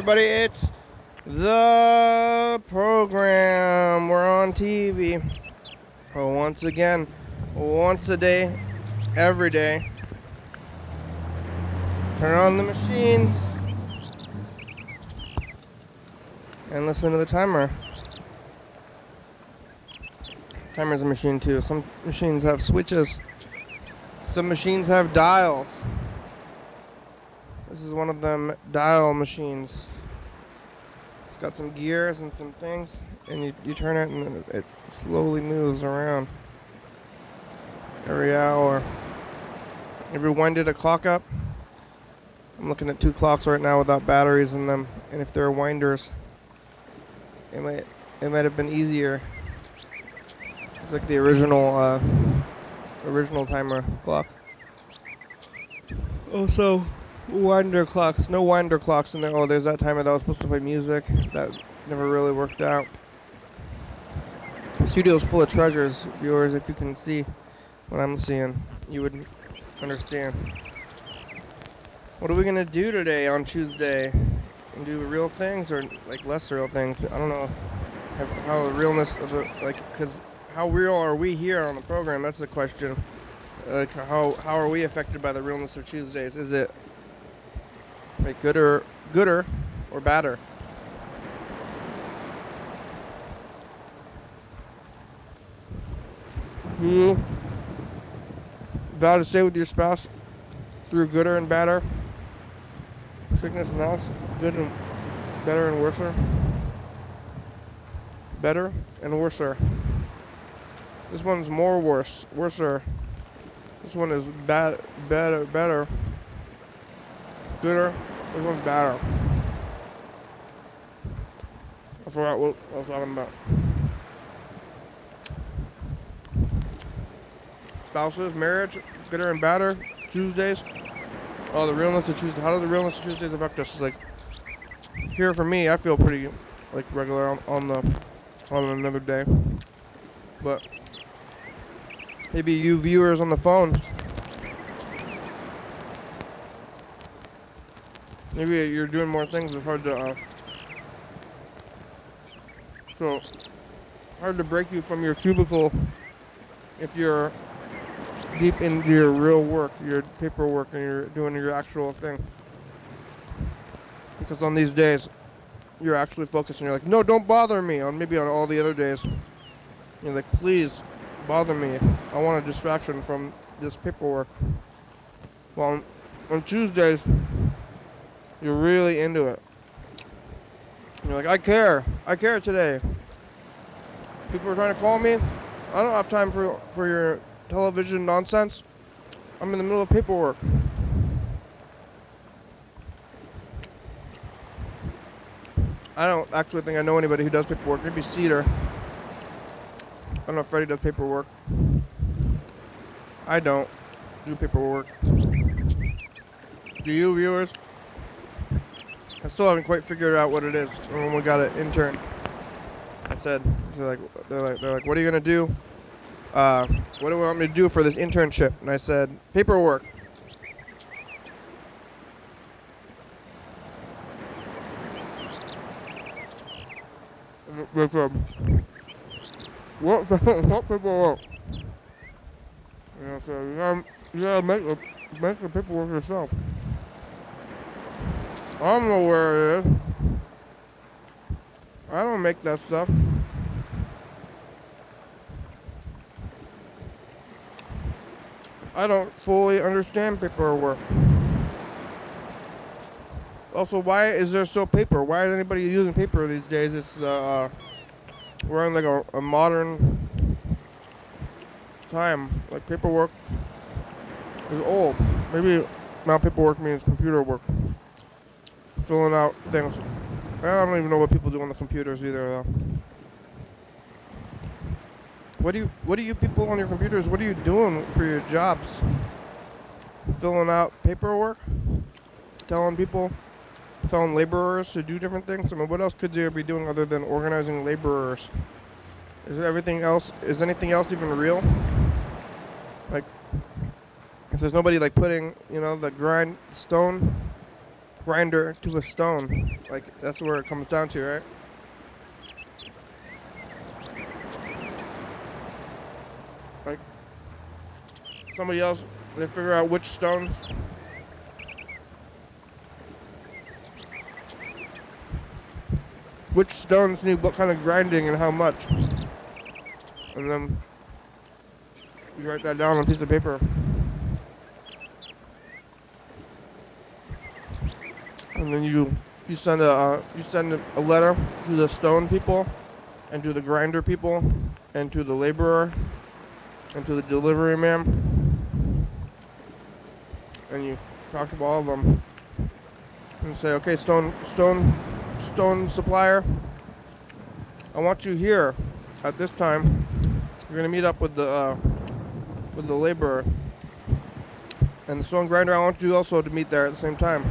everybody, it's the program. We're on TV. Once again, once a day, every day. Turn on the machines and listen to the timer. Timer's a machine too. Some machines have switches. Some machines have dials. This is one of them dial machines. It's got some gears and some things, and you turn it and it slowly moves around every hour. Have you winded a clock up? I'm looking at 2 clocks right now without batteries in them, and if they're winders, it might have been easier. It's like the original timer clock. Also, winder clocks. No winder clocks in there. Oh, there's that timer that was supposed to play music. That never really worked out. The studio's full of treasures, viewers. If you can see what I'm seeing, you would understand. What are we gonna do today on Tuesday? And do real things or like less real things? I don't know how the realness of the because how real are we here on the program? That's the question. Like how are we affected by the realness of Tuesdays? Is it like gooder or badder? You vow to stay with your spouse through gooder and badder, sickness and health, good and better and worser, better and worser. This one's more worser. This one is better, gooder. This one's badder. I forgot what I was talking about. Spouses, marriage, gooder and badder, Tuesdays. Oh, the realness of Tuesdays. How does the realness of Tuesdays affect us? It's like, here for me, I feel pretty like regular on another day. But maybe you viewers on the phones, maybe you're doing more things. It's hard to hard to break you from your cubicle if you're deep into your real work, your paperwork, and you're doing your actual thing. Because on these days, you're actually focused and you're like, no, don't bother me. Maybe on all the other days, you're like, please bother me. I want a distraction from this paperwork. Well, on Tuesdays, you're really into it. You're like, I care today. People are trying to call me. I don't have time for your television nonsense. I'm in the middle of paperwork. I don't actually think I know anybody who does paperwork. Maybe Cedar. I don't know if Freddie does paperwork. I don't do paperwork. Do you, viewers? I still haven't quite figured out what it is. When we got an intern, I said, they're like, what are you gonna do? What do you want me to do for this internship? And I said, paperwork. They said, what paperwork? And I said, you gotta make the paperwork yourself. I don't know where it is. I don't make that stuff. I don't fully understand paperwork. Also, why is there still paper? Why is anybody using paper these days? It's we're in like a modern time. Like paperwork is old. Maybe now paperwork means computer work. Filling out things. I don't even know what people do on the computers either, though. What do you people on your computers? What are you doing for your jobs? Filling out paperwork, telling laborers to do different things. I mean, what else could they be doing other than organizing laborers? Is anything else even real? Like, if there's nobody like putting, the grindstone grinder to a stone. Like, that's where it comes down to, right? Like, somebody else, they figure out which stones. Which stones need what kind of grinding and how much. And then you write that down on a piece of paper. And then you send a letter to the stone people, and to the grinder people, and to the laborer, and to the delivery man, and you talk to all of them, and say, okay, stone supplier, I want you here at this time. You're gonna meet up with the laborer, and the stone grinder. I want you also to meet there at the same time.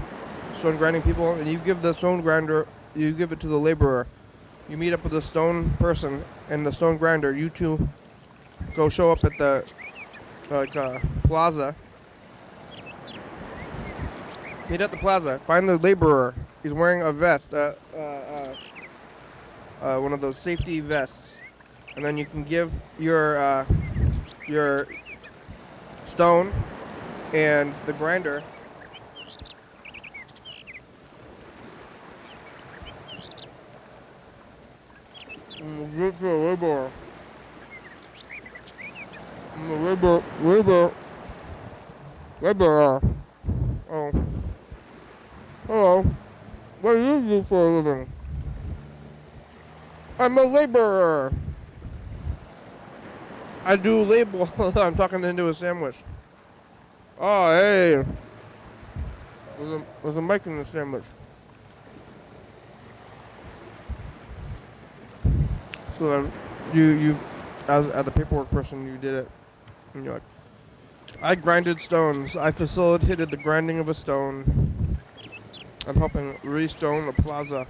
Stone grinding people, and you give the stone grinder, you give it to the laborer. You meet up with the stone person and the stone grinder. You two go show up at the plaza. Meet at the plaza. Find the laborer. He's wearing a vest, one of those safety vests, and then you can give your stone and the grinder. Good for a laborer. Laborer. Oh. Hello. What do you do for a living? I'm a laborer. I do label. I'm talking into a sandwich. Oh, hey. There's a mic in the sandwich. So then, you, as the paperwork person, you did it, and you're like, I grinded stones. I facilitated the grinding of a stone. I'm helping restone a plaza.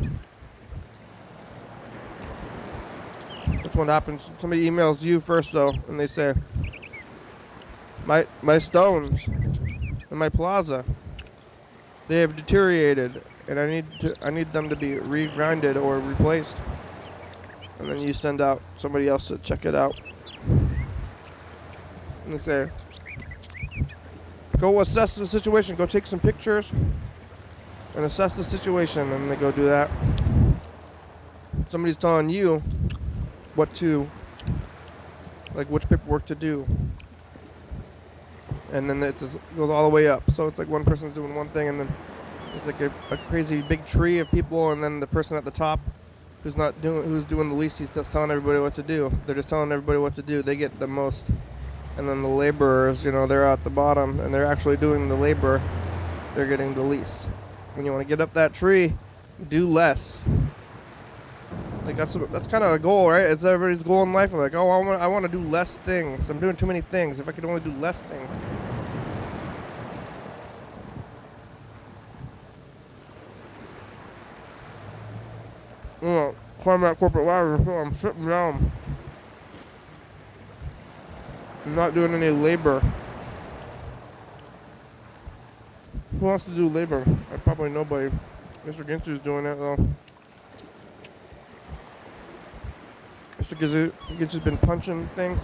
That's what happens. Somebody emails you first, though, and they say, my stones in my plaza, they have deteriorated, and I need them to be re-grinded or replaced. And then you send out somebody else to check it out. And they say, go assess the situation. Go take some pictures and assess the situation. And they go do that. Somebody's telling you what to, like which paperwork to do. And then it just goes all the way up. So it's like one person's doing one thing, and then it's like a crazy big tree of people, and then the person at the top who's doing the least, he's just telling everybody what to do. They're just telling everybody what to do. They get the most. And then the laborers, they're at the bottom, and they're actually doing the labor. They're getting the least. When you want to get up that tree, do less. Like that's kind of a goal, right? It's everybody's goal in life. Like, oh, I want to do less things. I'm doing too many things. If I could only do less things. Climb that corporate ladder, so I'm sitting down. I'm not doing any labor. Who wants to do labor? Probably nobody. Mr. Ginsu's doing it, though. Mr. Ginsu's been punching things.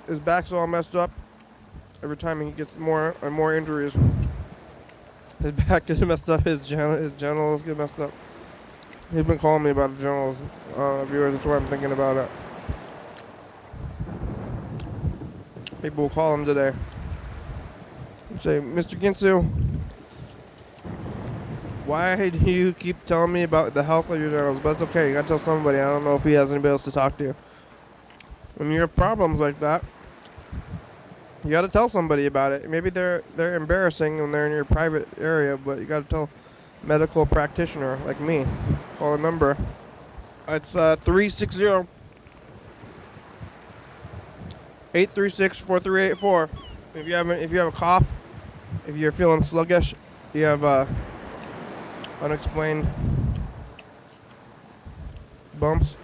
His back's all messed up. Every time he gets more and more injuries. His back gets messed up, his genitals get messed up. He's been calling me about the genitals, viewers. That's why I'm thinking about it. People will call him today and say, Mr. Ginsu, why do you keep telling me about the health of your genitals? But it's okay, you gotta tell somebody. I don't know if he has anybody else to talk to. When you have problems like that, you gotta tell somebody about it. Maybe they're embarrassing when they're in your private area, but you gotta tell a medical practitioner like me. Call a number. It's 360 836-4384. If you have a cough, if you're feeling sluggish, you have unexplained bumps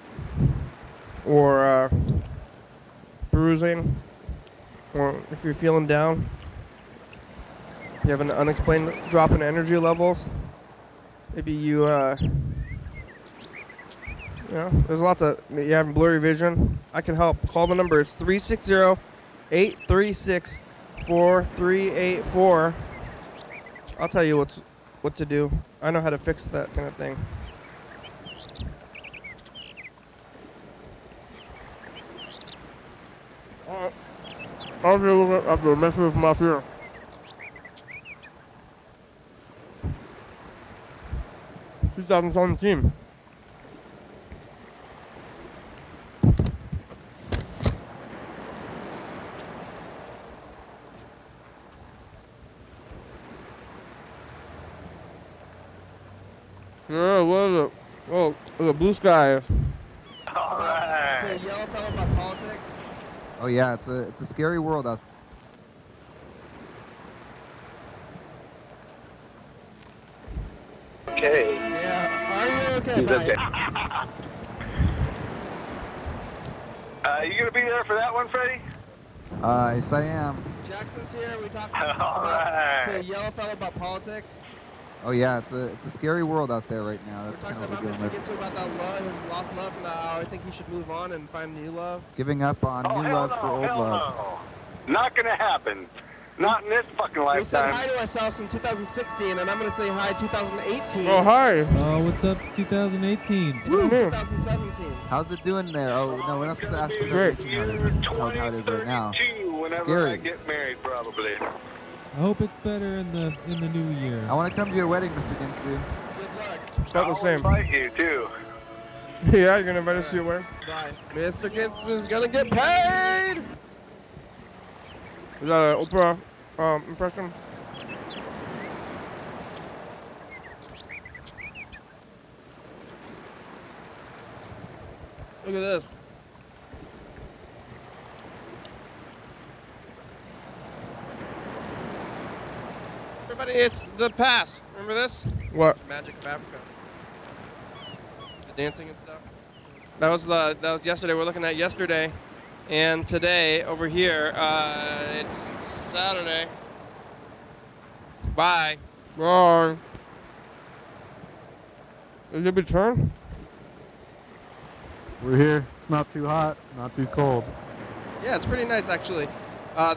or bruising, or if you're feeling down, You have an unexplained drop in energy levels. Maybe you know, there's lots of, you have blurry vision. I can help. Call the number. It's 360-836-4384. I'll tell you what to do. I know how to fix that kind of thing. I'll look up the message from off here. – 2017. Yeah, what is it? Oh, the blue skies. All right. To a yellow fellow about politics. Oh yeah, it's a scary world out there. Okay. Yeah, are you okay? He's Bye. okay. You gonna be there for that one, Freddie? Yes I am. Jackson's here. We talked All about right. to a yellow fellow about politics. Oh yeah, it's a scary world out there right now. We're That's talking kind of what about we're Mr. dealing with. Gitsu about that love, his lost love, and how I think he should move on and find new love. Giving up on Oh, new hell love no, for old hell love. no. Not gonna happen. Not in this fucking We said hi lifetime. to ourselves in 2016, and I'm going to say hi 2018. Oh, hi. What's up, 2018? It's 2017. How's it doing there? Oh no, we're not supposed to ask for Great. how it is right now. Whenever Scary. I get married, probably. I hope it's better in the new year. I want to come to your wedding, Mr. Ginsu. Good luck. About the I'll same. invite you too. Yeah, you're gonna invite us to your wedding? Bye. Mr. Gitsu's going to get paid! Is that an Oprah impression? Look at this. Everybody, it's the pass. Remember this? What? Magic of Africa. The dancing and stuff. That was yesterday. We're looking at yesterday, and today over here, it's Saturday. Bye. Bye. Is it your turn? We're here. It's not too hot, not too cold. Yeah, it's pretty nice actually.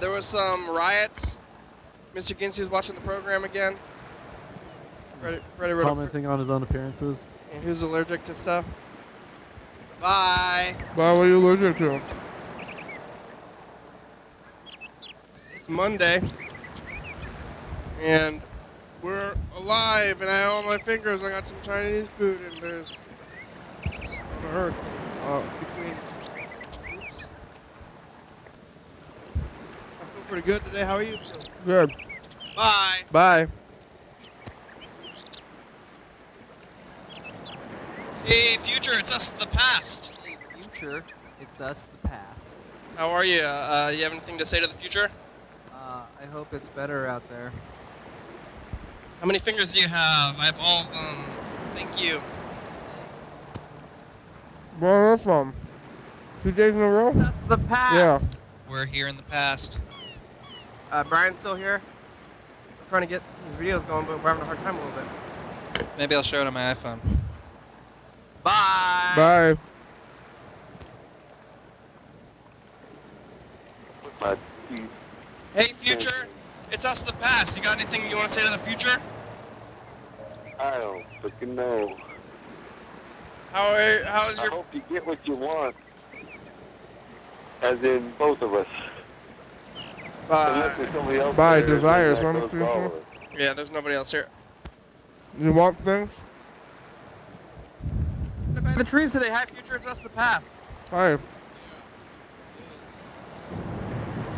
There was some riots. Mr. Ginsu is watching the program again. Freddie wrote Commenting on his own appearances. and who's allergic to stuff. Bye. Why were you allergic to? It's Monday, and we're alive, and I have all my fingers. I got some Chinese food, and there's on Earth between. Oops. I feel pretty good today. How are you? Good. Bye. Bye. Hey, future, it's us, the past. Future, it's us, the past. How are you? You have anything to say to the future? I hope it's better out there. How many fingers do you have? I have all of them. Thank you. Where are you from? 2 days in a row? That's the past. Yeah. We're here in the past. Brian's still here. We're trying to get his videos going, but we're having a hard time a little bit. Maybe I'll show it on my iPhone. Bye. Bye. Hey, future. It's us, the past. You got anything you want to say to the future? I don't freaking know. How's I your... hope you get what you want. As in both of us. Unless there's somebody else By there, desires, then that I'm goes pretty sure. forward. Yeah, there's nobody else here. You want things? The trees today. Hi, future. It's us, the past. Hi.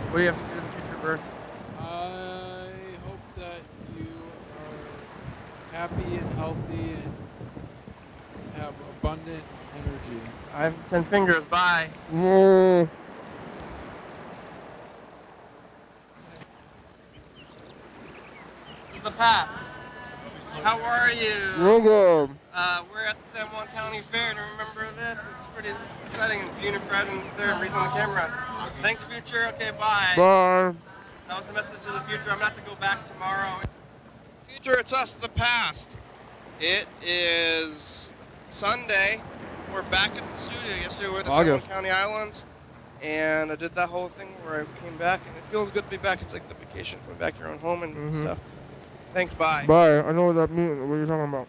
What do you have to say to the future, Bird? I hope that you are happy and healthy and have abundant energy. I have 10 fingers. Bye. Mm. The past. How are you? Real good. We're at the San Juan County Fair. Do you remember this? It's pretty exciting. And Junior Fred and they're raising the camera. Thanks, future. Okay, bye. Bye. That was a message to the future. I'm gonna have to go back tomorrow. Future, it's us, the past. It is Sunday. We're back at the studio. Yesterday we were at the Thurston County Islands, and I did that whole thing where I came back, and it feels good to be back. It's like the vacation, coming back to your own home and stuff. Thanks, bye. Bye. I know what that means. What you're talking about.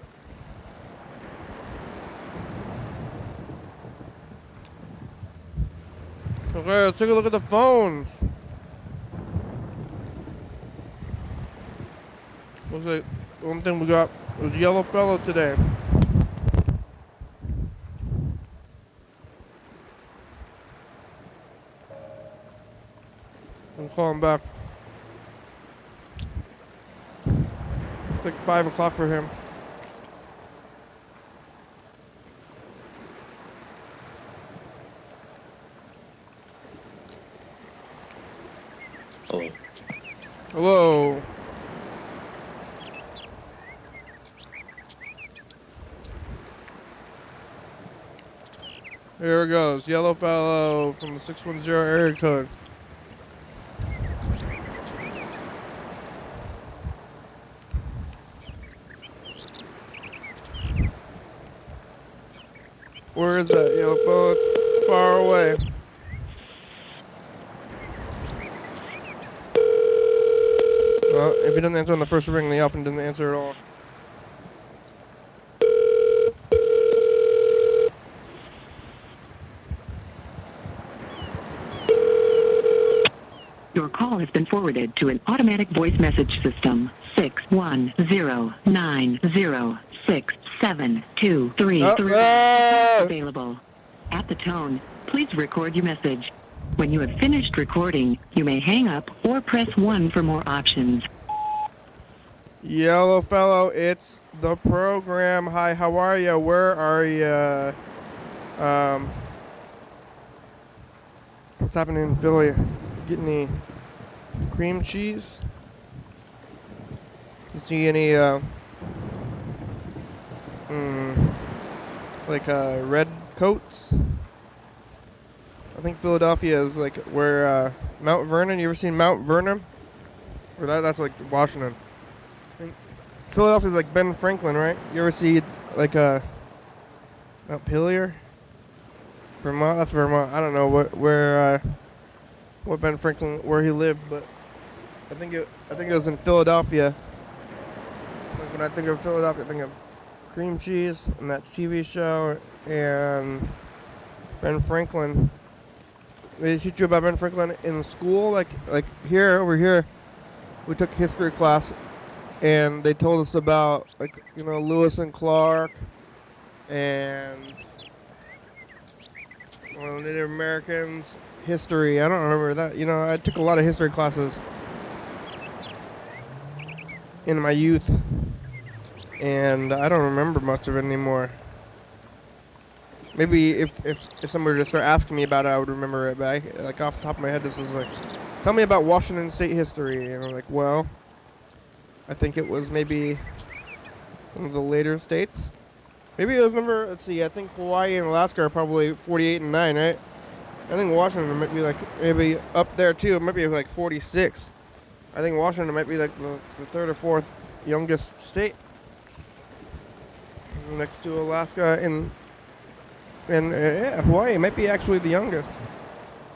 Okay, let's take a look at the phones. Looks like the one thing we got was Yellow Fellow today. I'm calling back. It's like 5 o'clock for him. Hello. Here it goes. Yellow Fellow from the 610 area code. Where is that Yellow Fellow? It's far away. Well, if he doesn't answer on the first ring, he often doesn't answer at all. Your call has been forwarded to an automatic voice message system. 610906723 available. At the tone, please record your message. When you have finished recording, you may hang up or press 1 for more options. Yellow Fellow, it's the program. Hi, how are you? Where are you? What's happening in Philly? Get any cream cheese? You see any red coats? I think Philadelphia is like where Mount Vernon. You ever seen Mount Vernon? Or that's like Washington. I think Philadelphia is like Ben Franklin, right? You ever see like Mount Pillier? Vermont. That's Vermont. I don't know what Ben Franklin where he lived, but I think it was in Philadelphia. Like when I think of Philadelphia, I think of cream cheese and that TV show and Ben Franklin. They teach you about Ben Franklin in school, like over here. We took history class, and they told us about Lewis and Clark and Native Americans history. I don't remember that. I took a lot of history classes in my youth, and I don't remember much of it anymore. Maybe if somebody were to start asking me about it, I would remember it. But off the top of my head, this was like, tell me about Washington State history, and I'm like, well, I think it was maybe one of the later states. Maybe it was let's see, I think Hawaii and Alaska are probably 48 and 9, right? I think Washington might be maybe up there too. It might be 46. I think Washington might be the third or fourth youngest state, next to Alaska and Hawaii might be actually the youngest.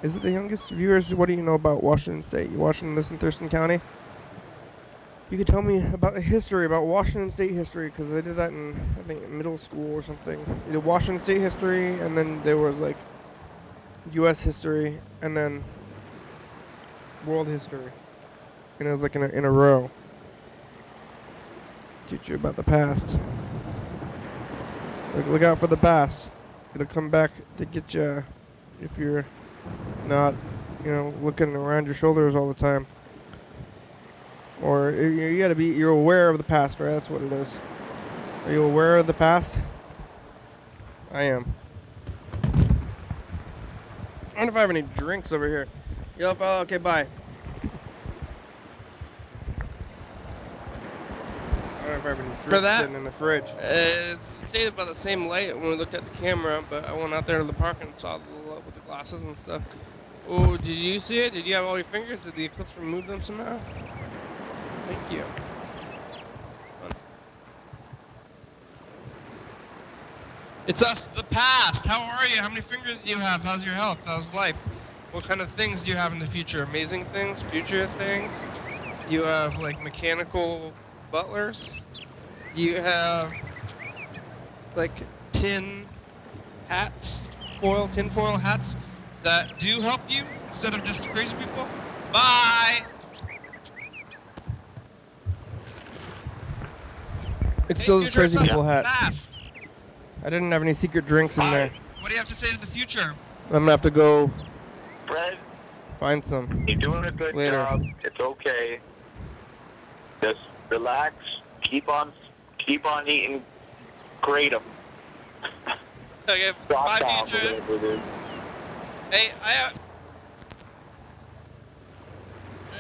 Is it the youngest? Viewers, what do you know about Washington State? You watching this in Thurston County? You could tell me about the history, about Washington State history, because they did that in, I think, middle school or something. You did Washington State history, and then there was U.S. history, and then world history. And it was in a row. Teach you about the past. Look out for the past. It'll come back to get you if you're not, looking around your shoulders all the time. Or you're aware of the past, right? That's what it is. Are you aware of the past? I am. I wonder if I have any drinks over here. Yellow Fellow, okay, bye. I don't know if I have any drinks sitting in the fridge. It stayed about the same light when we looked at the camera, but I went out there to the park and saw the with the glasses and stuff. Oh, did you see it? Did you have all your fingers? Did the Eclipse remove them somehow? Thank you. It's us, the past. How are you? How many fingers do you have? How's your health? How's life? What kind of things do you have in the future? Amazing things? Future things? You have, like, mechanical butlers? You have, like, tin hats? Tinfoil hats that do help you instead of just crazy people? Bye! It's still this crazy people hat. Past. I didn't have any secret drinks in there. What do you have to say to the future? I'm gonna have to go Fred, find some. you're doing a good Later. job. It's okay. Just relax. Keep on eating kratom. Okay, bye, future. Hey,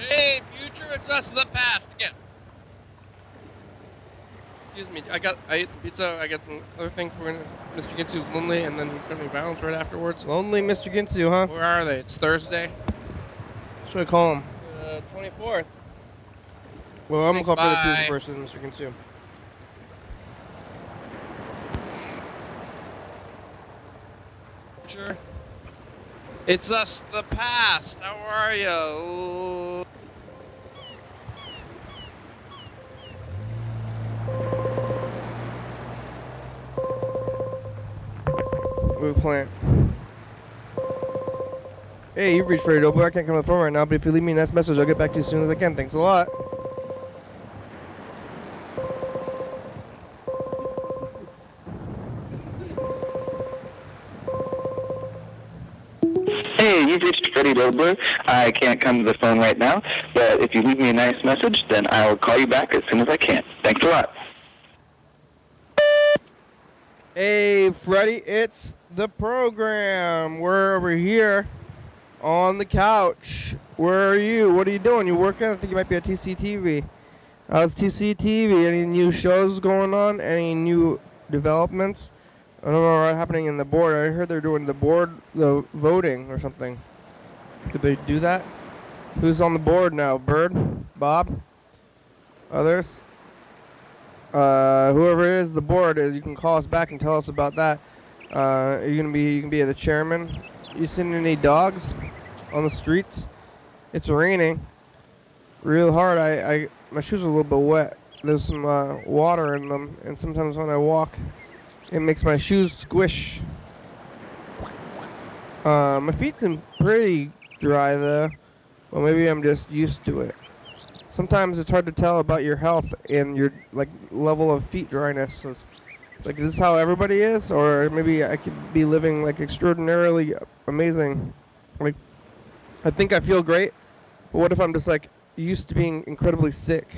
Hey, future, it's us, the past. Again. Excuse me, I ate some pizza, I got some other things for Mr. Ginsu's lonely, and then Friendly Violence right afterwards. Lonely Mr. Ginsu, huh? Where are they? It's Thursday. What should I call him? 24th. Well, I'm gonna call for the Bye. Tuesday person, Mr. Ginsu. Future. It's us, the past. How are you? Move plant. Hey, you've reached Radio Doughboy. I can't come to the phone right now, but if you leave me a nice message, I'll get back to you as soon as I can. Thanks a lot. Hey, you've reached Freddie Dobler. I can't come to the phone right now, but if you leave me a nice message, then I'll call you back as soon as I can. Thanks a lot. Hey, Freddie, it's the program. We're over here on the couch. Where are you? What are you doing? You working? I think you might be at TCTV. How's TCTV? Any new shows going on? Any new developments? I don't know what's happening in the board. I heard they're doing the voting or something. Did they do that? Who's on the board now? Bird? Bob? Others? Whoever is the board, you can call us back and tell us about that. You can be the chairman. You seen any dogs on the streets? It's raining real hard. My shoes are a little bit wet. There's some water in them, and sometimes when I walk, it makes my shoes squish. My feet seem pretty dry though. Well, maybe I'm just used to it. Sometimes it's hard to tell about your health and your level of feet dryness. It's like, is this how everybody is? Or maybe I could be living like extraordinarily amazing. Like, I think I feel great, but what if I'm just like used to being incredibly sick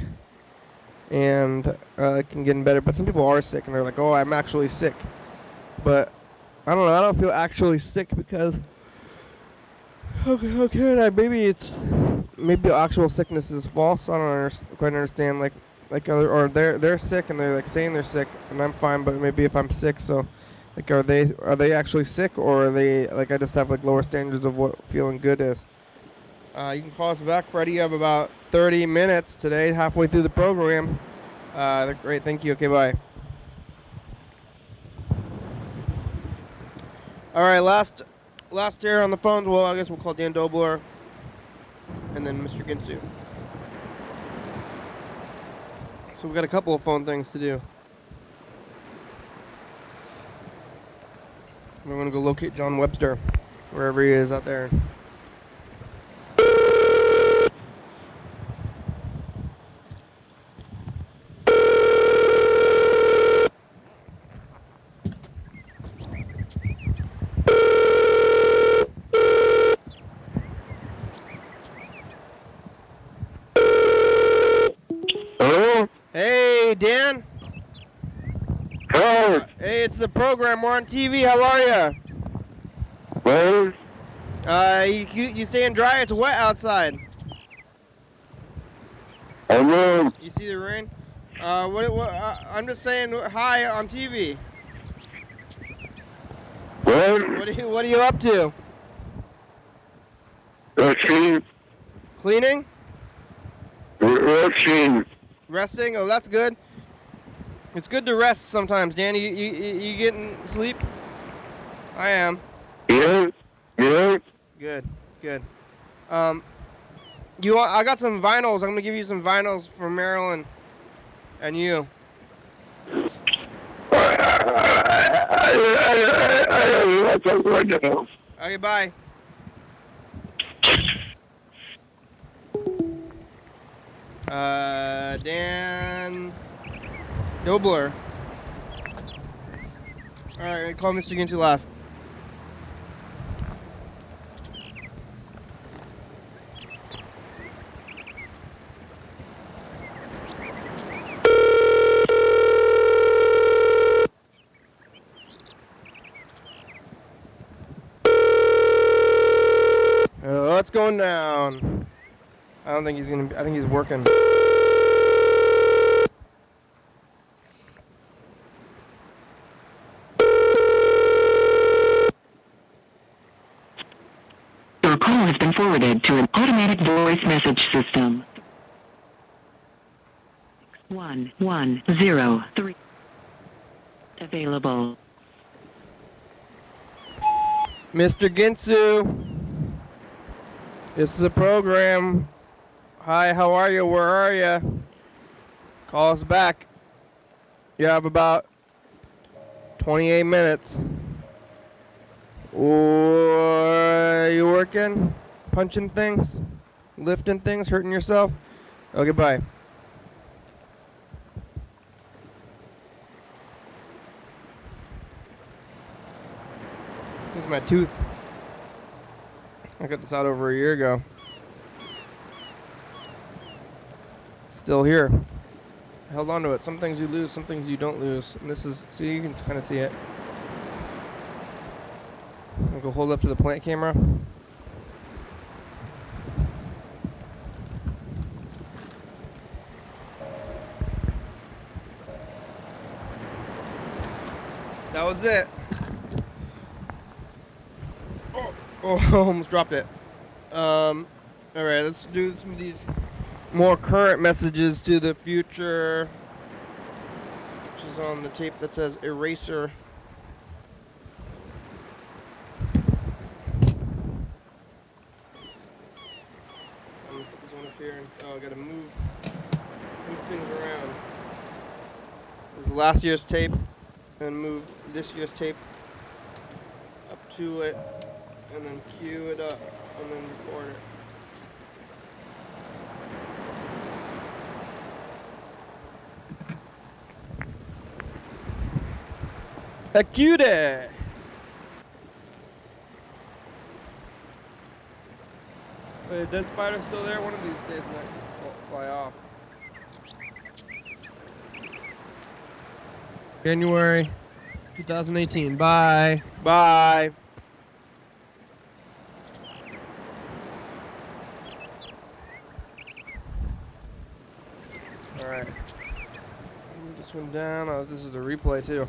and I can get better? But some people are sick and they're like, oh, I'm actually sick. But I don't know, I don't feel actually sick because how can I? Maybe the actual sickness is false. I don't quite understand. Or they're sick and they're like saying they're sick and I'm fine, but maybe if I'm sick, so like are they actually sick, or are they like I just have like lower standards of what feeling good is? You can call us back, Freddie. You have about 30 minutes today, halfway through the program. Great, thank you. Okay, bye. All right, last air on the phones. Well, I guess we'll call Dan Dobler and then Mr. Ginsu. So we've got a couple of phone things to do. We're going to go locate John Webster, wherever he is out there. Hey, Dan. Hello. Hey, it's the program. We're on TV. How are you? Well, you staying dry? It's wet outside. hello. You see the rain? I'm just saying hi on TV. Well, What are you up to? Cleaning? Resting. Resting? Oh, that's good. It's good to rest sometimes, Dan. You getting sleep? I am. Yeah. Yeah. Good. Good. I got some vinyls. I'm gonna give you some vinyls for Marilyn and you. Okay, bye. Dan Dobler. Alright, call Mr. Ginty last. What's going down? I don't think he's gonna. I think he's working. Your call has been forwarded to an automatic voice message system. 1103 available. Mr. Ginsu, this is a program. Hi, how are you? Where are you? Call us back. You have about 28 minutes. Are you working? Punching things? Lifting things? Hurting yourself? Okay, bye. Here's my tooth. I got this out over a year ago. Still here. I held on to it. Some things you lose, some things you don't lose. And this is, see, you can kind of see it. I'll go hold up to the plant camera. That was it. Oh, almost dropped it. All right, let's do some of these more current messages to the future, which is on the tape that says eraser. I'm gonna put this one up here, and I gotta move things around. This is last year's tape, and move this year's tape up to it, and then cue it up, and then record it. A cutie! Wait, dead spider's still there? One of these days it might fly off. January 2018. Bye. Bye. Alright. Move this one down. Oh, this is the replay too.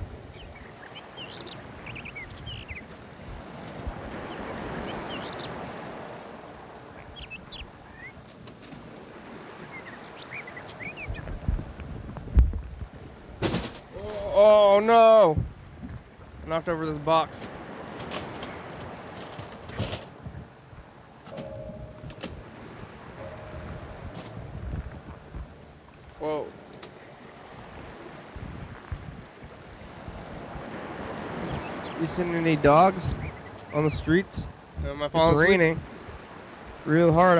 Oh no! I knocked over this box. Whoa. You seen any dogs on the streets? It's raining real hard.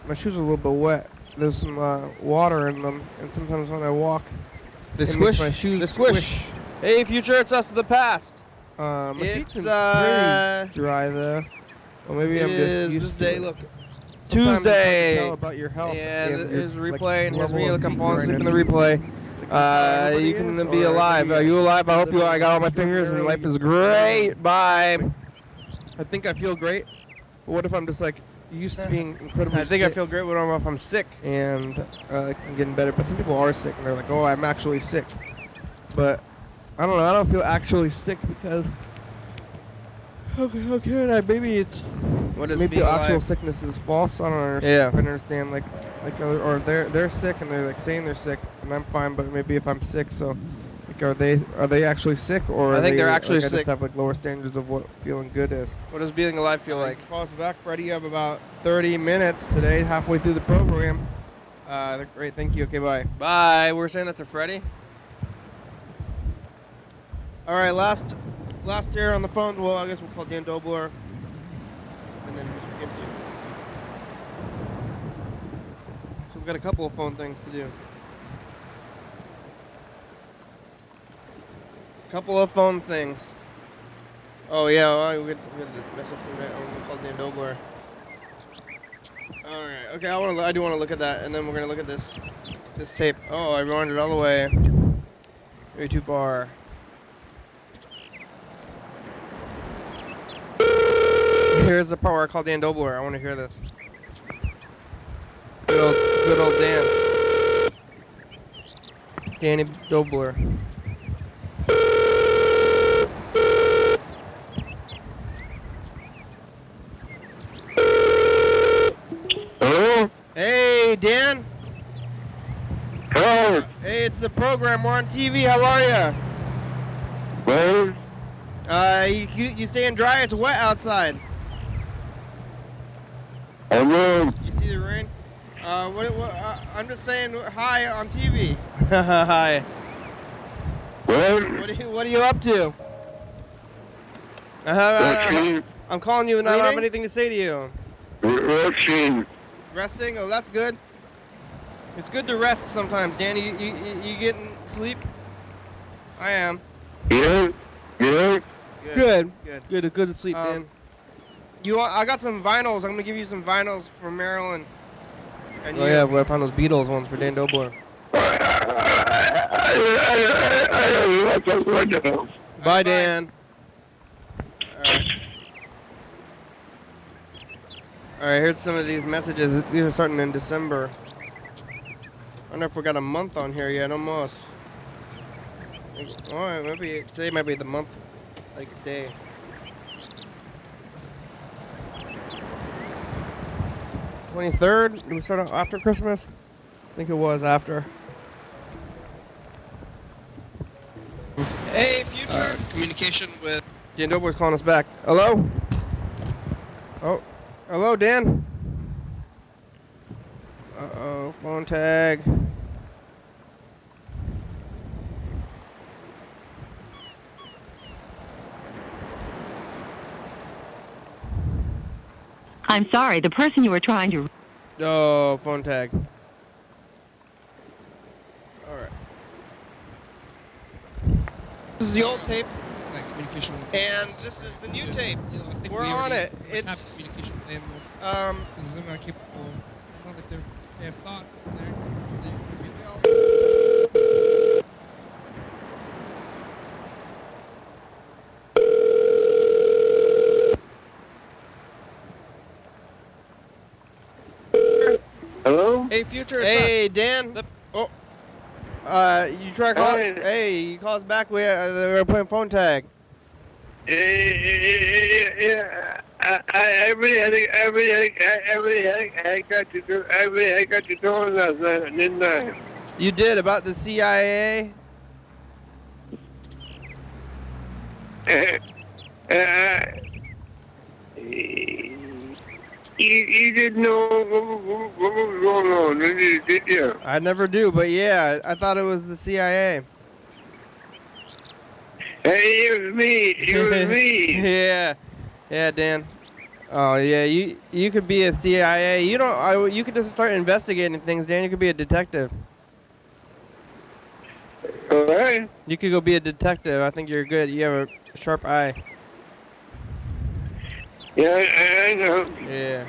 My shoes are a little bit wet. There's some water in them, and sometimes when I walk, they squish. My shoes they squish. Hey, future, it's us of the past. My feet's pretty dry though. Well, maybe I'm just used to it. Look, Tuesday. Tell about your health. And his replay, and here's me. Look, I'm falling asleep in the replay. You can be alive. Are you alive? I hope you are. I got all my fingers, and life is great. Bye. I think I feel great. But what if I'm just like used to being incredibly sick? I think I feel great, but I don't know if I'm sick, and I'm getting better. But some people are sick, and they're like, "Oh, I'm actually sick." But I don't know. I don't feel actually sick because Okay. Maybe it's maybe the actual sickness is false. I don't understand. Yeah. I understand like or they're sick and they're like saying they're sick and I'm fine, but maybe if I'm sick, so like are they actually sick or I think they're like, actually I sick. just have like lower standards of what feeling good is. What does being alive feel like? Call us back, Freddie. You have about 30 minutes today, halfway through the program. Great, thank you. Okay, bye. Bye. We're saying that to Freddie. All right, last year on the phones. Well, I guess we'll call Dan Dobler and then Mr. Gibson. So we've got a couple of phone things to do. Couple of phone things. Oh yeah, well, we get the message from that. I'm gonna call Dan Dobler. All right. Okay, I do want to look at that, and then we're gonna look at this tape. Oh, I wandered all the way. Way too far. Here's the part where I call Dan Dobler. I want to hear this. Good old Dan. Danny Dobler. Hello? Hey, Dan. Hello? Hey, it's the program. We're on TV. How are ya? Well? You staying dry? It's wet outside. Hello? You see the rain? I'm just saying hi on TV. Hi. What? What are you up to? I'm calling you and I don't have anything to say to you. Resting. Resting? Oh, that's good. It's good to rest sometimes, Dan. You getting sleep? I am. Yeah? Yeah? Good to sleep, Dan. I got some vinyls. I'm gonna give you some vinyls from Maryland. And yeah, I found those Beatles ones for Dan Dobler. Bye, Dan. All right, here's some of these messages. These are starting in December. I wonder if we got a month on here yet. Almost. All right, maybe today might be the month, like day. $23rd? Did we start after Christmas? I think it was after. Hey, future communication with Dan Dobler's calling us back. Hello? Oh, hello, Dan. Uh-oh, phone tag. I'm sorry, the person you were trying to... Oh, phone tag. All right. This is the old tape. communication with And this is the new tape. We're on it. It's communication with animals. Because they're not capable. It's not like they have thought. Hello? Hey, Future. Hey, Dan. You try calling. Hey, you call us back. We're playing phone tag. Yeah. I got you doing last night, didn't I? You did about the CIA. You didn't know what was going on, did you? I never do, but yeah, I thought it was the CIA. Hey, it was me. Yeah, Dan. Oh yeah, you could be a CIA. You could just start investigating things, Dan. You could be a detective. All right. You could go be a detective. I think you're good. You have a sharp eye. Yeah, I know. Yeah.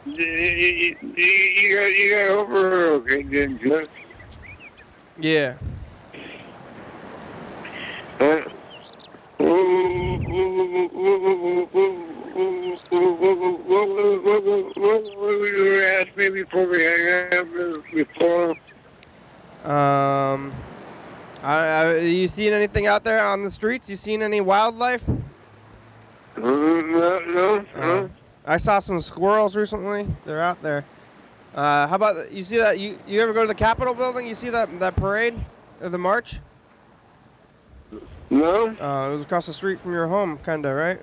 You got over okay, didn't you? Yeah. What were you asking me before we hang up before? You seen anything out there on the streets? You seen any wildlife? No. I saw some squirrels recently. They're out there. How about you see that? You ever go to the Capitol building? You see that parade or the march? No. It was across the street from your home, kinda, right?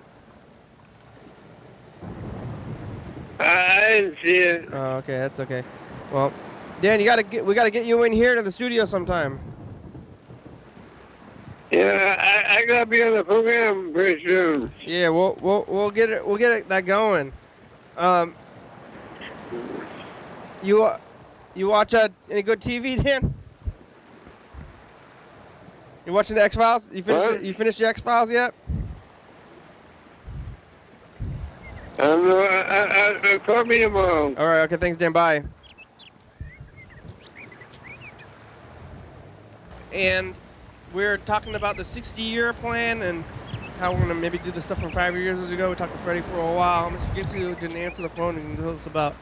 I didn't see it. Oh, okay, that's okay. Well, Dan, we gotta get you in here to the studio sometime. Yeah, I gotta be on the program pretty soon. Yeah, we'll get that going. You watch any good TV, Dan? You watching the X-Files? You finished the X-Files yet? Call me tomorrow. All right. Okay. Thanks, Dan. Bye. And we're talking about the 60-year plan and how we're gonna maybe do the stuff from 5 years ago. We talked to Freddie for a while. Mr. Gitsu didn't answer the phone and tell us about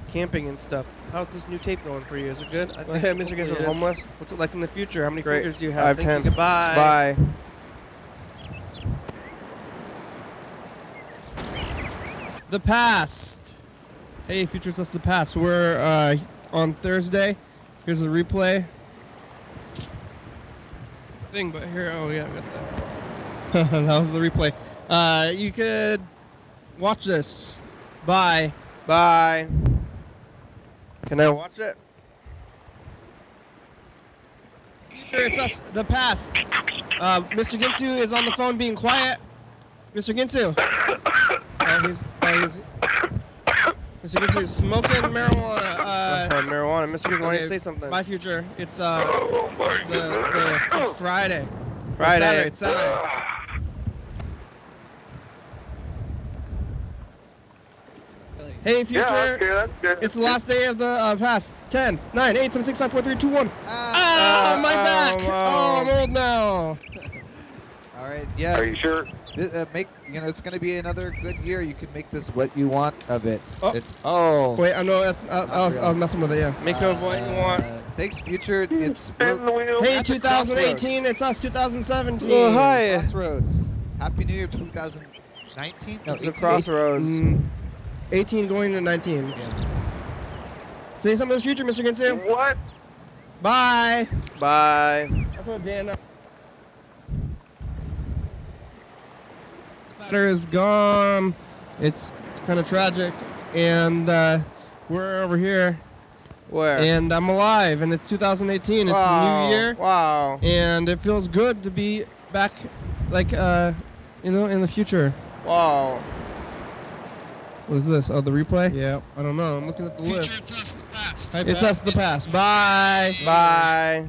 camping and stuff. How's this new tape going for you? Is it good? I think Mr. Gitsu is homeless. What's it like in the future? How many fingers do you have? Thank you. Goodbye. Bye. The past. Hey, Futures, that's the past. We're on Thursday. Here's a replay thing, but here, oh yeah, I got that. That was the replay. You could watch this. Bye. Bye. Can I watch it? Future, it's us. The past. Mr. Ginsu is on the phone being quiet. Mr. Ginsu. Mr. Ginsu is smoking marijuana. Marijuana. Mr. Ginsu, why don't you say something? Bye, Future. It's it's Friday. Friday. It's Saturday. Hey, Future. Yeah, okay, that's good. It's the last day of the past. 10, 9, 8, 7, 6, 5, 4, 3, 2, 1. Oh, my back. Oh, I'm old now. All right, yeah. Are you sure? It's going to be another good year. You can make this what you want of it. Oh. Wait, I know that's. I was messing with it. Yeah. Make of what you want. Thanks, Future. It's hey, 2018. It's us, 2017. Oh, hi. Crossroads. Happy New Year, 2019. No, it's the Crossroads. 18 going to 19. Yeah. Say something to the future, Mr. Ginsu. What? Bye. Bye. That's what Dan. This batter is gone. It's kind of tragic, and we're over here. Where? And I'm alive, and it's 2018. It's a new year. Wow. And it feels good to be back, like in the future. Wow. What is this? Oh, the replay? Yeah. I don't know. I'm looking at the list. Future, it's us, the past. It's us, the past. Bye. Bye.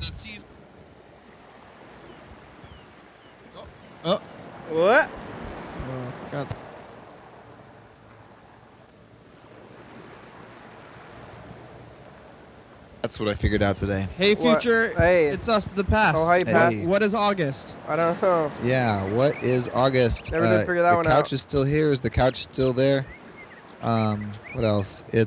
Oh. What? Oh, I forgot. That's what I figured out today. Hey, Future. Hey. It's us, the past. Oh, hi, Pat. What is August? I don't know. Yeah, what is August? Never did figure that one out. The couch is still here. Is the couch still there? What else? We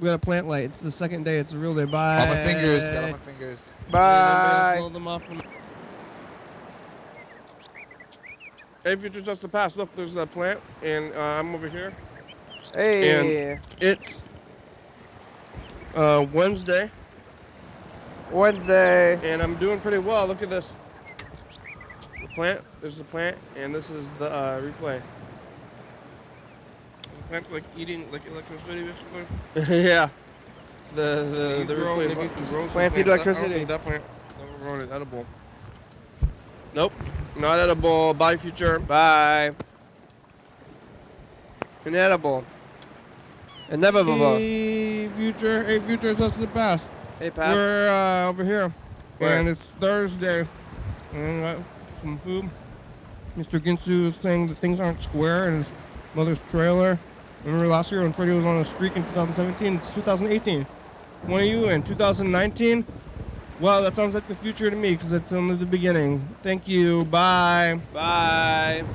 got a plant light. It's the second day. It's a real day. Bye. All my fingers. Got all my fingers. Bye. Hold them off. Hey, Future, just the past. Look, there's that plant, and I'm over here. Hey. And it's Wednesday. And I'm doing pretty well. Look at this. The plant. There's the plant, and this is the replay. Like eating like electricity, basically. Yeah. The replay. Plants eat electricity. That plant. That one is edible. Nope. Not edible. Bye, Future. Bye. Inedible. Inevitable. Hey, Future. Hey, Future. That's the past. Hey, past. We're over here. Where? And it's Thursday. And got some food. Mr. Ginsu is saying that things aren't square in his mother's trailer. Remember last year when Freddie was on a streak in 2017? It's 2018. When are you in? 2019? Well, that sounds like the future to me because it's only the beginning. Thank you. Bye. Bye.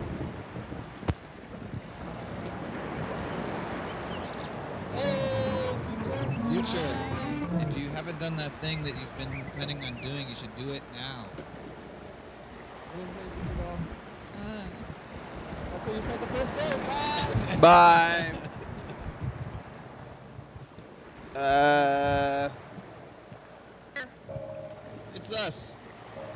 Hey, Future. If you haven't done that thing that you've been planning on doing, you should do it now. What is it, future dog? That's what you said the first day. Bye. Bye. It's us,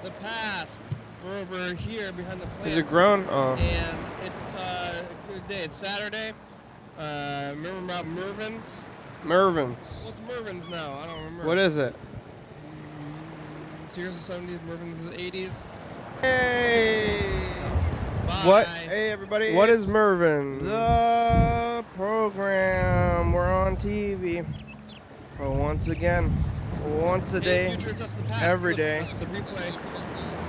the past. We're over here behind the plant. Is it grown? Oh. And it's a good day. It's Saturday. Remember about Mervin's? Mervin's. What's Mervin's now? I don't remember. What is it? Sears the 70s, Mervin's the 80s. Hey! Bye. What? Hey, everybody. What is Mervin? The program. We're on TV. Well, once again. Once a day. Future, it's us, the past. Every day. That's the replay.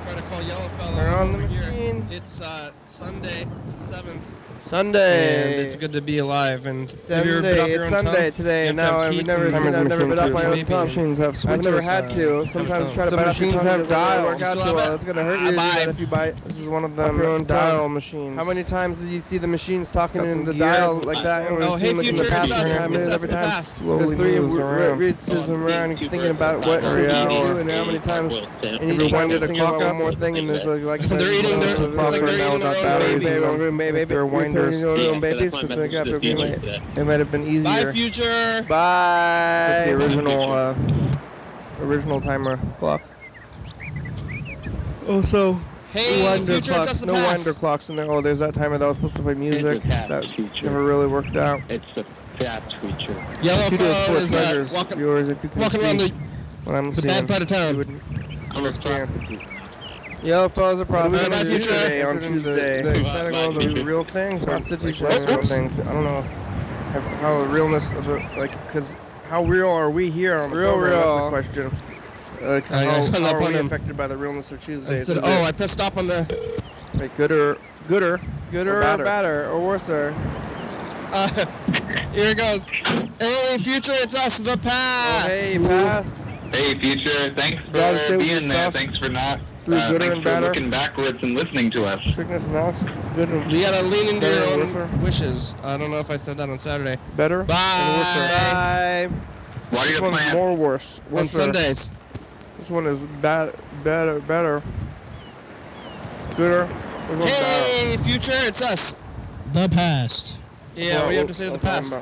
Try to call Yellowfella. We're on the over here. machine. It's Sunday, the 7th. Sunday. And it's good to be alive. And have you ever bit Sunday. off your It's own Sunday tongue? today. You have to Now have I've teeth never and- seen. I've never bit off my own Maybe. tongue. Machines have switches. I've never had to. Sometimes try to Some bite off your machines tongue. have It doesn't work dials. out Still too have well. it? It's gonna hurt you Bye. if you bite. This is one of them. Your own dial machines. How many times did you see the machines talking in the dial like that? Oh, hey, future, it's us. It's us, the past. There's three reads them around and thinking about what you do and how many times. And you wind it a clock up. One more thing and there's like They're eating their, it's like they're eating their own babies. They're winders. Babies. It might have been easier. Bye, future. Bye. The original timer clock. Also, hey, winder future, it's us, clocks. the No past. winder clocks in there. Oh, there's that timer that was supposed to play music. That never really worked out. It's the past future. Yellowfella is walking, viewers, if you can walking around see what I'm the seeing, bad part of town. you wouldn't understand. Yellowfella's a prostitute today on Tuesday. The Santa Claus are real things. Prostitution is real things. I don't know how the realness of it, like, because how real are we here on the program? That's the question. Like, how are we affected by the realness of Tuesday? I pressed stop on the... Like, gooder, or badder, or worser. Here it goes. Hey, future, it's us, the past. Oh, hey, past. Hey, future. Thanks Gotta for stay with being your there. stuff. Thanks for not. Gooder Thanks and for badder. looking backwards and listening to us. Sickness and else. Good and You gotta lean into better your and own worser. wishes. I don't know if I said that on Saturday. Better. Bye. Bye. What are This your one's plans? more worse. On Worser. Sundays. This one is better. Gooder. This one's Hey, future, it's us. The past. Yeah, what do you have to say to the past?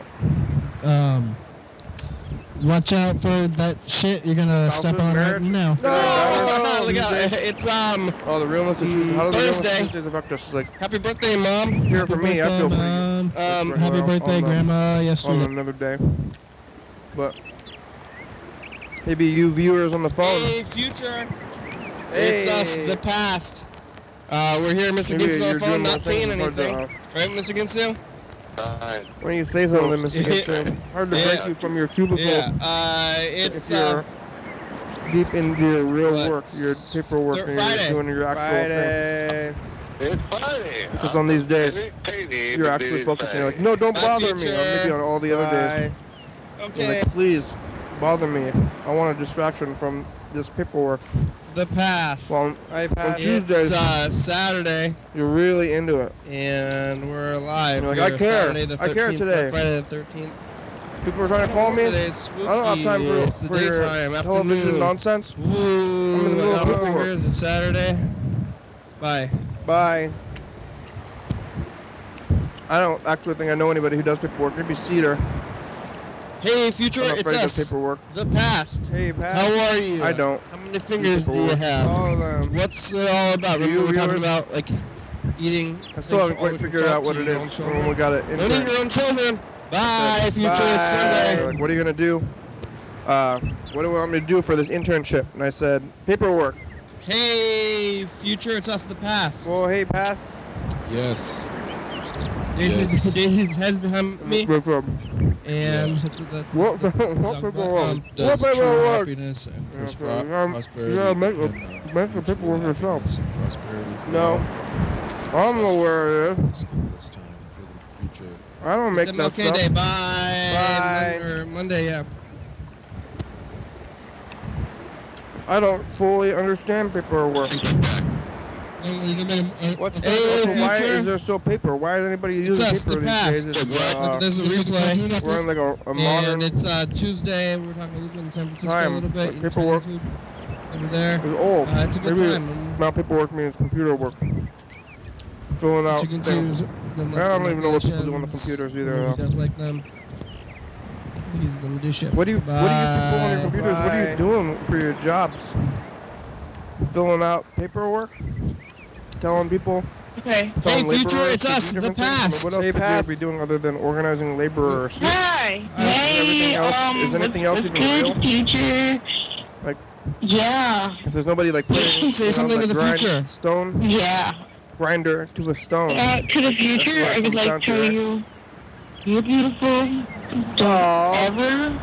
Watch out for that shit you're gonna step on right now. No, look out. It's Oh, the realness of Tuesday. How does Thursday. the realness of Tuesday affect us? Like, happy birthday, Mom. here for me, I feel pretty good. Happy birthday, on Grandma. On Yesterday. another day. But maybe you viewers on the phone. Hey, future. It's us, the past. We're here, Mr. Maybe Ginsu on you're the phone, doing more not seeing things anything. hard Right, Mr. Ginsu? When you say something, Mr. Gibson, hard to break you from your cubicle. Yeah, it's if you're deep into your real work, your paperwork, and Friday. you're doing your actual thing. It's Friday. Because on these days, you're actually focusing. You're like, no, don't bother me. Or maybe on all the other days. Okay. You're like, please, bother me. I want a distraction from this paperwork. The past. Well, on Tuesdays, It's Saturday, you're really into it. and we're alive. You're like, here, I care. Saturday the 13th, I care today. Friday the 13th. People are trying to call me. Today it's spooky. I don't have time It's the for your daytime, television afternoon. nonsense. Woo, I'm in the middle of Alpha paperwork. Fingers, it's Saturday. Bye. Bye. I don't actually think I know anybody who does paperwork. Maybe Cedar. Hey, future, I'm it's afraid of us. paperwork. The past. Hey, Pat. How are you? I don't. How many fingers do you Paperwork. have? All of them. What's it all about? Do Remember you we were talking viewers? about like eating. I still haven't quite figured out what it is when we got it. Don't eat your own children. Bye, future. It's Sunday. Like, what are you gonna do? What do you want me to do for this internship? And I said, paperwork. Hey, future, it's us, the past. Well, hey, pass. Yes. Daisy's head's behind me. And that's What paperwork? Does What true paperwork? happiness and Yeah, prosperity yeah, make the mutual paperwork yourself. happiness and prosperity for No. all. I don't know where it is. Let's get this time for the future. I don't make it's that MLK stuff. Day. Bye. Bye. Monday, yeah. I don't fully understand paperwork. You can make What's Hey, why future. is there still paper? Why is anybody It's using us, paper the these past. days? It's, Look, there's a replay. we're in like a modern And it's Tuesday. We're talking a little bit in San Francisco time. a little bit. Like eating paperwork. Chinese food over there. It's old. It's a good Maybe time. not paperwork means computer work. Filling As out you can see, things. the I don't even know what people do on the computers either. He Though. does like them. He's the midship. What do you put on your computers? What are you doing for your jobs? Filling out paperwork? Telling people? Okay. Hey, future, it's us, the past. What else could you be doing other than organizing laborers? Hi. Hey, is anything else even real? Future. Like, yeah. if there's nobody like putting say something to the future. Stone. Yeah. Grinder to a stone. To the future, I would like to tell you, you're beautiful. Don't ever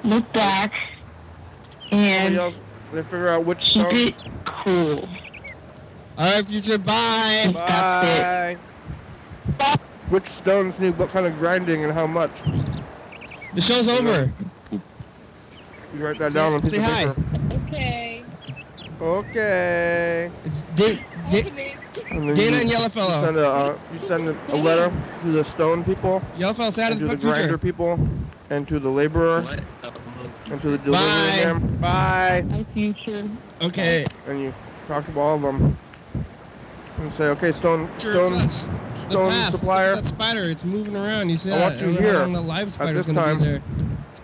look back and they figure out which keep stone. it cool. All right, future, bye. Bye. Which stones need what kind of grinding and how much? The show's over. You write that down on a piece say of hi. paper. Okay. Okay. It's Dana and Yellowfellow. You send a letter to the stone people. Yellowfellow's out of to the the future. grinder people, and to the laborer, and to the delivery man. Bye. Bye, future. Okay. And you talk to all of them. And say, okay, stone The past. supplier. Look at that spider, it's moving around. You see I that? want you don't know here how long the live at spider's this going to time. be there.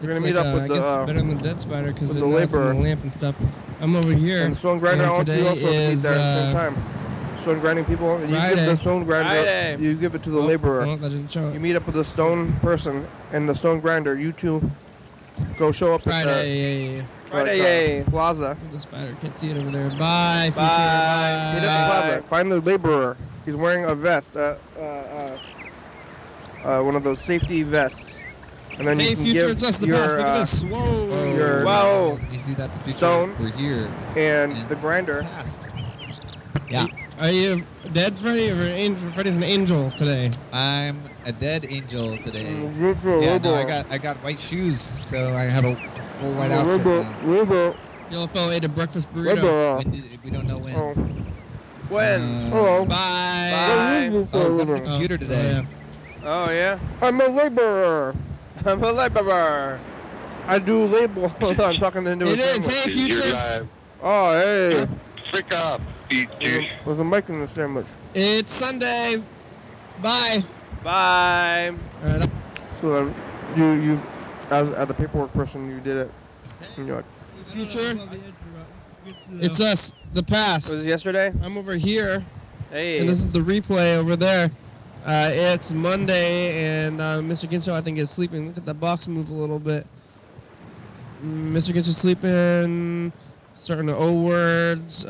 We're It's gonna meet up with I the, guess it's better than the dead spider because with it's the in the laborer. lamp and stuff. I'm over here. And stone grinder, I want you today also to meet is there at the same time. Stone grinding people, and you give Friday. the stone grinder, you give it to the laborer. Oh, that didn't show up. You meet up with the stone person and the stone grinder. You two go show up at Friday. Friday Plaza. The spider can't see it over there. Bye, future. Bye. Meet at the Bye. plaza. Find the laborer. He's wearing a vest, one of those safety vests. And then Hey, you can future, give it's us, the your, past. Look at this. Whoa. Your You see that, the future? stone We're here. and the grinder. Yeah. Are you dead, Freddy, or an angel? Freddy's an angel today. I'm a dead angel today. Good for Yeah, no, laborer. I got white shoes, so I have a full white outfit now. Laborer. Yellowfellow ate a breakfast burrito. Laborer. We don't know when. Oh. When? Hello. Bye. Oh, got a computer today. Oh, yeah? I'm a laborer. I'm a laborer. I do label. I'm talking into It a is. sandwich. Hey, future. Oh, hey. Freak up, future. There's a mic in the sandwich. It's Sunday. Bye. Bye. All right. So you, as the paperwork person, you did it. And you're like, Future. It's us, the past. was this yesterday? I'm over here. Hey. And this is the replay over there. It's Monday, and Mr. Ginshaw, I think, is sleeping. Look at that box move a little bit. Mr. Ginshaw sleeping. Starting to O words.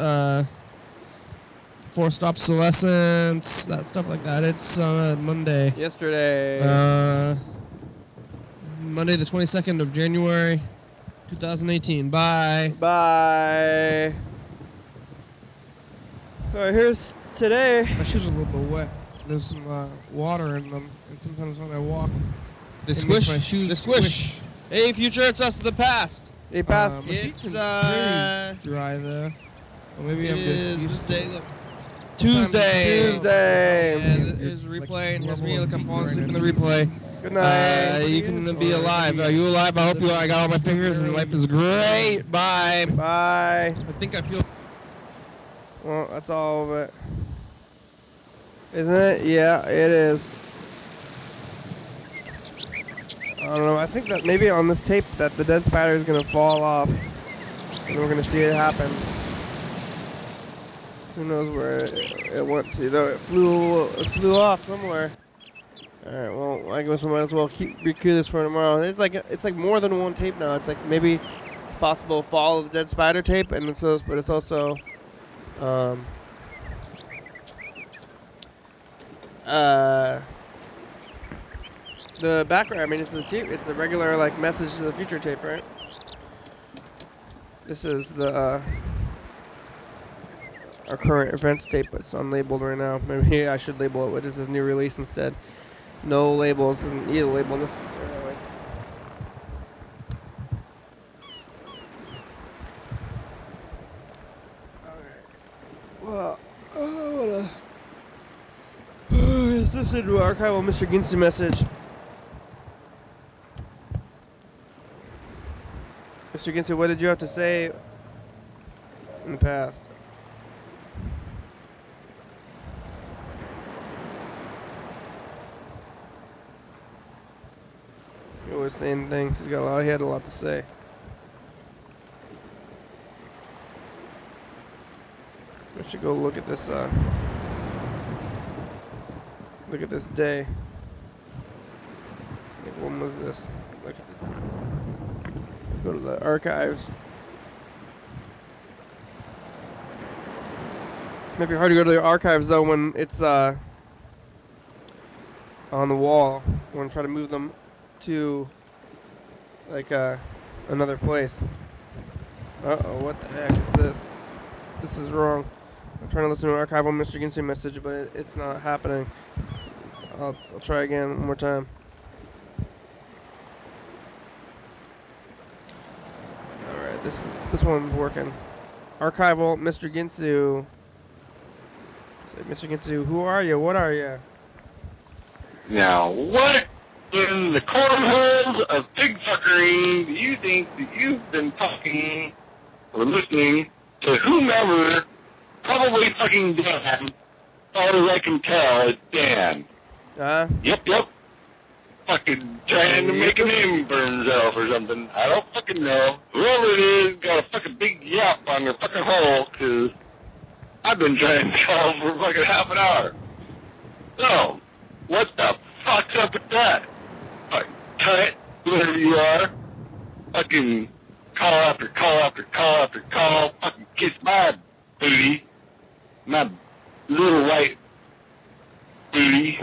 Forced obsolescence. That stuff like that. It's on Monday. Yesterday. Monday, the 22nd of January, 2018. Bye. Bye. Alright, here's today. My shoes are a little bit wet. There's some water in them, and sometimes when I walk, They it squish. makes my shoes They squish. Hey, future, it's us, the past. Hey, past. It's dry there. Or maybe I'm just used to it. Tuesday. And his replay, and here's me. Look, I'm falling asleep in the replay. Good night. You can be alive. Are you alive? I hope you. I got all my fingers, and life is great. Bye. Bye. I think I feel. Well, that's all of it. Isn't it? Yeah, it is. I don't know. I think that maybe on this tape that the dead spider is going to fall off. And we're going to see it happen. Who knows where it went to, though. It flew off somewhere. Alright, well, I guess we might as well recue this for tomorrow. It's like more than one tape now. It's like maybe possible fall of the dead spider tape, and but it's also the background. I mean, it's the regular like message to the future tape, right? This is the our current events tape, but it's unlabeled right now. Maybe I should label it with this is new release instead. No labels. Doesn't need a label necessarily. Alright. Well, Let's listen to archival Mr. Ginsu message. Mr. Ginsu, what did you have to say in the past? He was saying things. He had a lot to say. I should go look at this. Look at this day. Like, when was this? Look at go to the archives. Might be hard to go to the archives though when it's on the wall. I want to try to move them to like another place. Uh-oh, what the heck is this? This is wrong. I'm trying to listen to an archival Mr. Ginsu message, but it's not happening. I'll try again one more time. Alright, this one's working. Archival Mr. Ginsu. Say, Mr. Ginsu, who are you? What are you? Now, what in the cornholes of pig fuckery do you think that you've been talking or listening to whomever, probably fucking Dan, as far as I can tell, it's Dan. Yep. Fucking trying to make a name for himself or something. I don't fucking know. Whoever it is got a fucking big yap on their fucking hole, because I've been trying to call for fucking half an hour. So, what the fuck's up with that? Fucking cut, whoever you are. Fucking call after call after call after call. Fucking kiss my booty. My little white booty.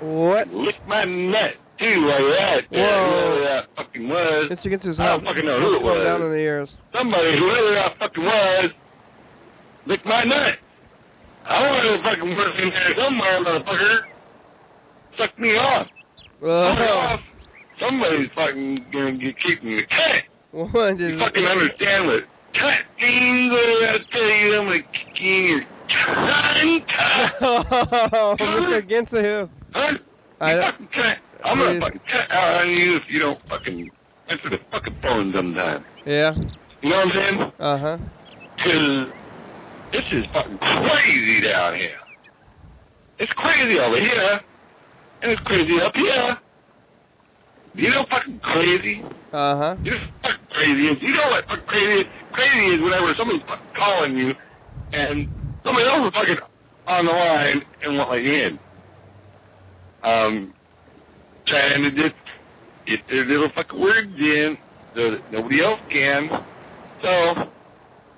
What? Lick my nut, too, while you're at there. Whoever that fucking was. Mr. Ginsu's I don't fucking know who it was. Down in the ears. Somebody, whoever that fucking was, lick my nut. I want to fucking work in there somewhere, motherfucker. Suck me off. Somebody's fucking gonna get kicked in the cut. What you fucking understand what cut means? What did I tell you? I'm gonna kick you in your cunt. Oh, Mr. Ginsu. Huh? I'm gonna fucking cut out on you if you don't fucking answer the fucking phone sometime. Yeah. You know what I'm saying? Uh-huh. Because this is fucking crazy down here. It's crazy over here. And it's crazy up here. You know fucking crazy? Uh-huh. You know fucking crazy is. You know what fucking crazy is? Crazy is whenever somebody's fucking calling you and somebody else is fucking on the line and won't let you in. Trying to just get their little fucking words in so that nobody else can. So,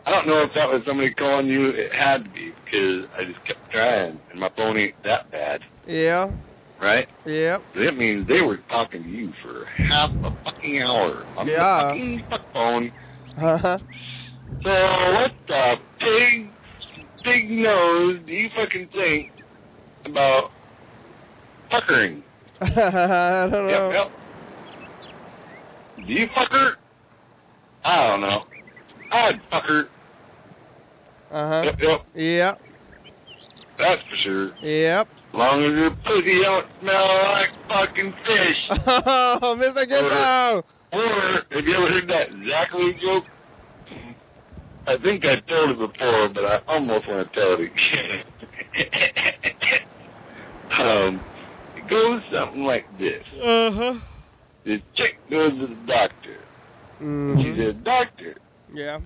I don't know if that was somebody calling you. It had to be, because I just kept trying, and my phone ain't that bad. Yeah. Right? Yep. That means they were talking to you for half a fucking hour on the fucking phone. Uh-huh. So, what the pig nose do you fucking think about fuckering? I don't know. Yep. Do you fucker? I don't know. I'd fucker. Uh-huh. Yep. That's for sure. Yep. As long as your pussy don't smell like fucking fish. Oh, Mr. Ginsu! Or, have you ever heard that Zachary joke? I think I told it before, but I almost want to tell it again. It goes something like this. Uh-huh. The chick goes to the doctor. Mm-hmm. She said, "Doctor, yeah.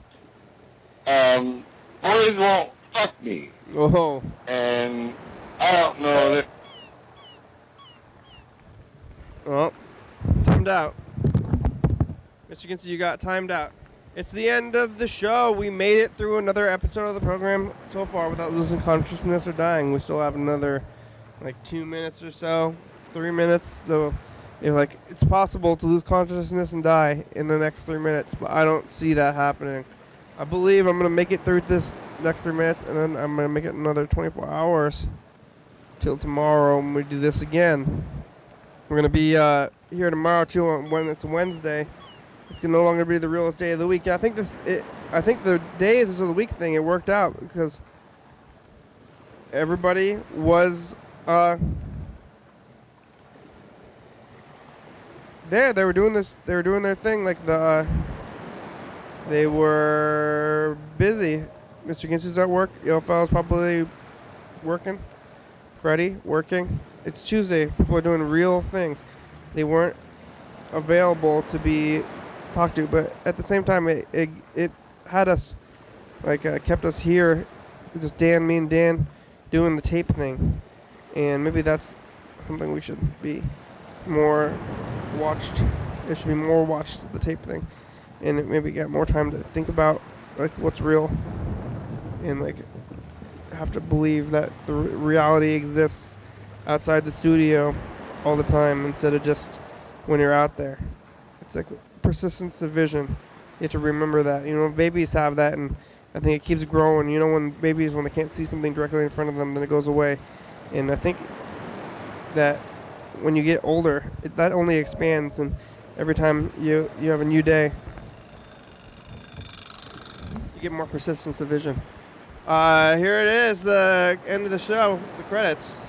Boys won't fuck me." Oh. And I don't know that. Oh, timed out. Mr. Ginsu, you got timed out. It's the end of the show. We made it through another episode of the program so far without losing consciousness or dying. We still have another, 2 minutes or so, 3 minutes. So, it's possible to lose consciousness and die in the next 3 minutes, but I don't see that happening. I believe I'm going to make it through this next 3 minutes, and then I'm going to make it another 24 hours till tomorrow when we do this again. We're going to be here tomorrow, too, when it's Wednesday. It's going to no longer be the realest day of the week. Yeah, I think the days of the week thing, it worked out because everybody was there. They were doing this. They were doing their thing. Like they were busy. Mr. Ginch is at work. Fella's probably working. Freddie working. It's Tuesday. People are doing real things. They weren't available to be talked to, but at the same time, it had us, like, kept us here. Just me and Dan doing the tape thing, and maybe that's something we should be more watched. It should be more watched, the tape thing, and maybe get more time to think about, like, what's real, and, like, have to believe that the reality exists outside the studio all the time instead of just when you're out there. It's like persistence of vision. You have to remember that. You know, babies have that, and I think it keeps growing. You know, when they can't see something directly in front of them, then it goes away. And I think that when you get older, that only expands, and every time you have a new day, you get more persistence of vision. Here it is, the end of the show, the credits.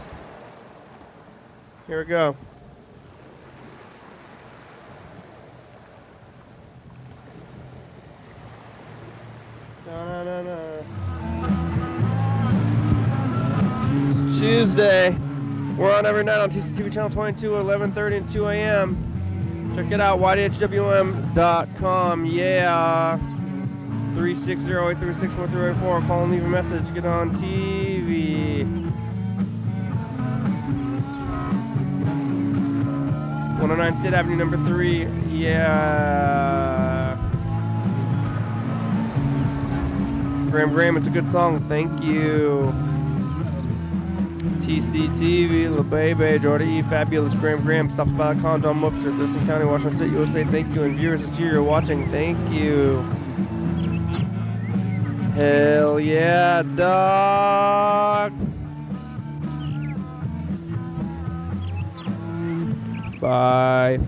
Here we go. It's Tuesday. We're on every night on TCTV channel 22 at 11:30 and 2 a.m. Check it out, YDHWM.com. Yeah. 360-836-1384. Call and leave a message. Get on TV. 109 State Avenue, number 3. Yeah. Graham, it's a good song. Thank you. TCTV, Lil Baby, Jordy E, Fabulous, Graham, stops by the con, John Webster, Thurston County, Washington State, USA. Thank you. And viewers, it's you're watching. Thank you. Hell yeah, dog. Bye.